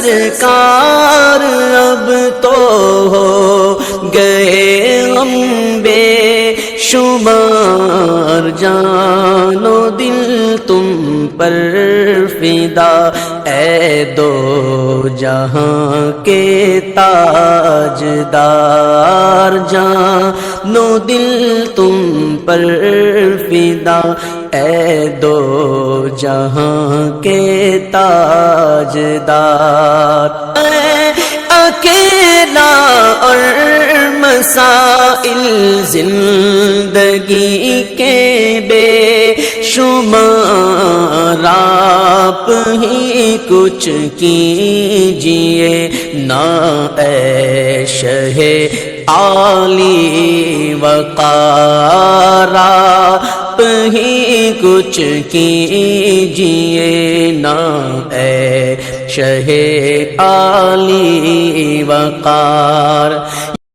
سرکار اب تو ہو گئے ہم بے شمار، جان و دل تم پر فدا، اے دو جہاں کے تاجدار، جان و دل تم پر فدا، اے دو جہاں کے تاجدار۔ اکیلا اور مسائل زندگی کے بے شمار، آپ ہی کچھ کیجئے نا اے شہ عالی وقار، آپ ہی کچھ کیجئے نا اے شہ عالی وقار۔